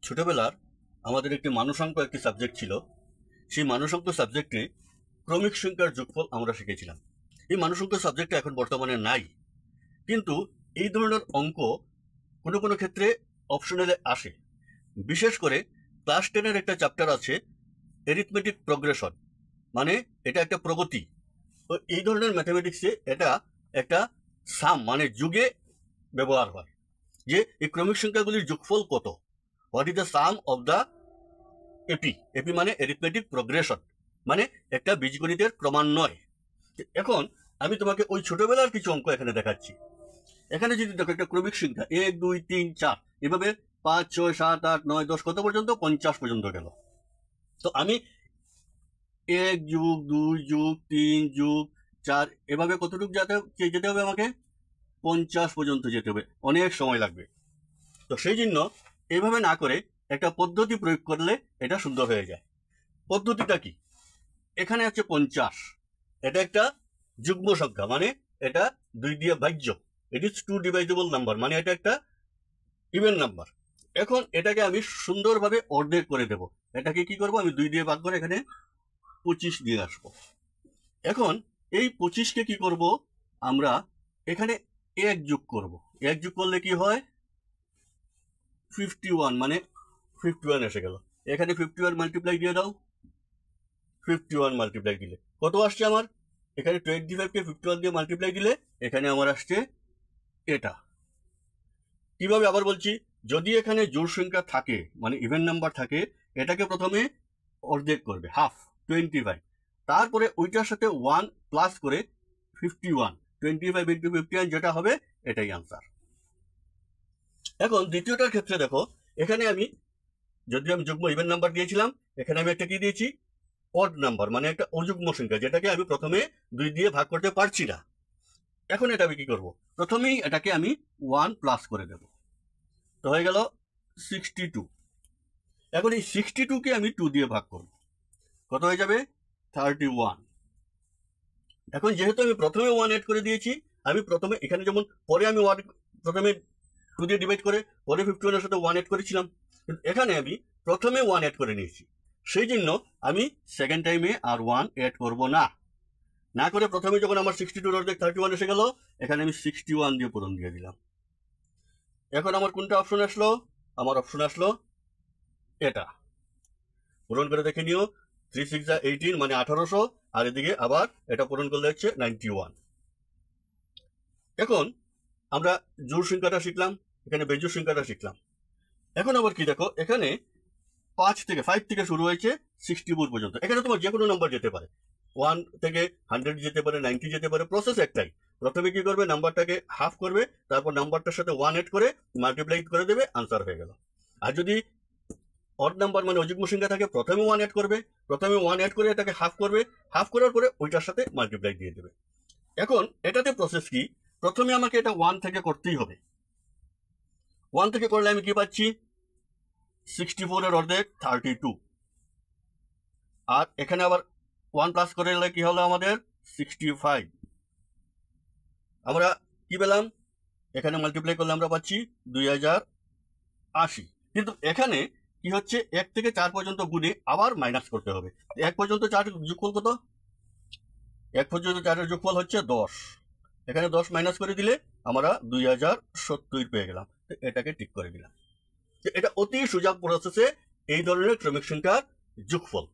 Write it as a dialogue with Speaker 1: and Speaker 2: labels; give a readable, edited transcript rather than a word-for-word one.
Speaker 1: ছোটবেলার আমাদের একটি মানুষাঙ্ক একটি সাবজেক্ট ছিল। সেই মানুষাঙ্ক সাবজেক্টে ক্রমিক সংখ্যার যোগফল আমরা শিখেছিলাম। এই মানুষাঙ্ক সাবজেক্টটা এখন বর্তমানে নাই, কিন্তু এই ধরনের অঙ্ক কোনো কোনো ক্ষেত্রে অপশনালে আসে। বিশেষ করে ক্লাস 10-এর একটা চ্যাপ্টার আছে অ্যারিথমেটিক প্রোগ্রেশন, মানে এটা একটা প্রগতি। তো এই ধরনের ম্যাথামেটিক্সে এটা একটা সাম মানে যুগে ব্যবহার হয়, যে এই ক্রমিক সংখ্যাগুলির যোগফল কত, what is the sum of the AP. AP মানে অ্যারিথমেটিক প্রোগ্রেশন, মানে একটা বীজগণিতের ক্রমান্বয়। এখন আমি তোমাকে ওই ছোটবেলার কিছু অঙ্ক এখানে দেখাচ্ছি। এখানে যদি দেখো একটা ক্রমিক সংখ্যা 1 2 3 4 এভাবে 5 6 7 8 9 10 কত পর্যন্ত 50 পর্যন্ত গেল। তো আমি 1 যোগ 2 যোগ 3 যোগ 4 এভাবে কতটুকু যেতে হবে, আমাকে 50 পর্যন্ত যেতে হবে, অনেক সময় লাগবে। তো সেই জন্য এইভাবে না করে একটা পদ্ধতি প্রয়োগ করলে এটা সুন্দর হয়ে যায়। পদ্ধতিটা কি? এখানে আছে 50, এটা একটা যুগ্ম সংখ্যা, মানে এটা 2 দিয়ে ভাজ্য। ইট ইজ 2 ডিভাইজেবল নাম্বার, মানে এটা একটা ইভেন নাম্বার। এখন এটাকে আমি সুন্দরভাবে অর্ধেক করে দেব। এটাকে কি করব, আমি 2 দিয়ে ভাগ করে এখানে 25 দিয়ে আসবো। এখন এই 25কে কি করব, আমরা এখানে 1 যোগ করব। 1 যোগ করলে কি হয়, 51, মানে 51 এসে গেল। এখানে 51 মাল্টিপ্লাই দিয়ে দাও। 51 মাল্টিপ্লাই দিলে কত আসছে আমার, এখানে 25কে 51 দিয়ে মাল্টিপ্লাই দিলে এখানে আমার আসছে এটা। কিভাবে আবার বলছি, যদি এখানে জোড় সংখ্যা থাকে মানে ইভেন নাম্বার থাকে, এটাকে প্রথমে অর্ধেক করবে, হাফ, 25। তারপরে ওইটার সাথে 1 প্লাস করে 51, 25 ইন্টু 51 যেটা হবে এটাই আনসার। এখন দ্বিতীয়টার ক্ষেত্রে দেখো, এখানে আমি যদি আমি যুগ্ম ইভেন নাম্বার দিয়েছিলাম, এখানে আমি একটা কি দিয়েছি, অড নাম্বার, মানে একটা অযুগ্ম সংখ্যা, যেটাকে আমি প্রথমে 2 দিয়ে ভাগ করতে পারছি না। এখন এটা আমি কি করব, প্রথমেই এটাকে আমি 1 প্লাস করে দেব, তো হয়ে গেল 62। এখন এই 62কে আমি 2 দিয়ে ভাগ করব, কত হয়ে যাবে, 31। এখন যেহেতু আমি প্রথমে 1 এড করে দিয়েছি, আমি প্রথমে এখানে যেমন পরে আমি 1 প্রথমে 2 দিয়ে ডিভাইড করে পরে 51 এর সাথে 1 এড করেছিলাম, কিন্তু এখানে আমি প্রথমে 1 এড করে নিয়েছি। সেই জন্য আমি সেকেন্ড টাইমে আর 1 এড করব না, না করে প্রথমে যখন আমার 62 অর্ধেক 31 এসে গেল, এখানে আমি 61 দিয়ে পূরণ দিয়ে দিলাম। এখন আমার কোনটা অপশন আসলো, আমার অপশন আসলো এটা। পূরণ করে দেখে নিও, 3 6 18 মানে 1800, আর এদিকে আবার এটা পূরণ করলে হচ্ছে 91। এখন আমরা জোড় সংখ্যাটা শিখলাম, এখানে বেজোড় সংখ্যাটা শিখলাম। এখন আবার কি দেখো, এখানে 5 থেকে শুরু হয়েছে 64 পর্যন্ত। এখানে তোমার যে কোনো নাম্বার যেতে পারে, 1 থেকে 100 যেতে পারে, 90 যেতে পারে। প্রসেস একটাই, প্রথমে কি করবে, নাম্বারটাকে হাফ করবে, তারপর নাম্বারটার সাথে 1 এড করে মাল্টিপ্লাই করে দেবে, আনসার হয়ে গেল। আর যদি অড নাম্বার মানে অযুগ্ম সংখ্যা থাকে, প্রথমে 1 এড করবে, প্রথমে 1 এড করে এটাকে হাফ করবে, হাফ করার পরে ওইটার সাথে মাল্টিপ্লাই দিয়ে দেবে। এখন এটাতে প্রসেস কি, প্রথমে আমাকে এটা 1 থেকে করতেই হবে। 1 থেকে করলে আমি কি পাচ্ছি, 64 এর অর্ধেক 32, আর এখানে আবার 1 প্লাস করে দিলে কি হলো আমাদের 65। আমরা কি পেলাম, এখানে মাল্টিপ্লাই করলে আমরা পাচ্ছি 2080। কিন্তু এখানে কি হচ্ছে, 1 থেকে 4 পর্যন্ত গুণে আবার মাইনাস করতে হবে। 1 পর্যন্ত 4 যোগফল কত, 1 পর্যন্ত 4 এর যোগফল হচ্ছে 10। এখানে 10 মাইনাস করে দিলে আমরা 2070 পেয়ে গেলাম। এটাকে ঠিক করে দিলাম। এটা অতি সোজা প্রসেসে এই ধরনের ক্রমিক সংখ্যার যোগফল।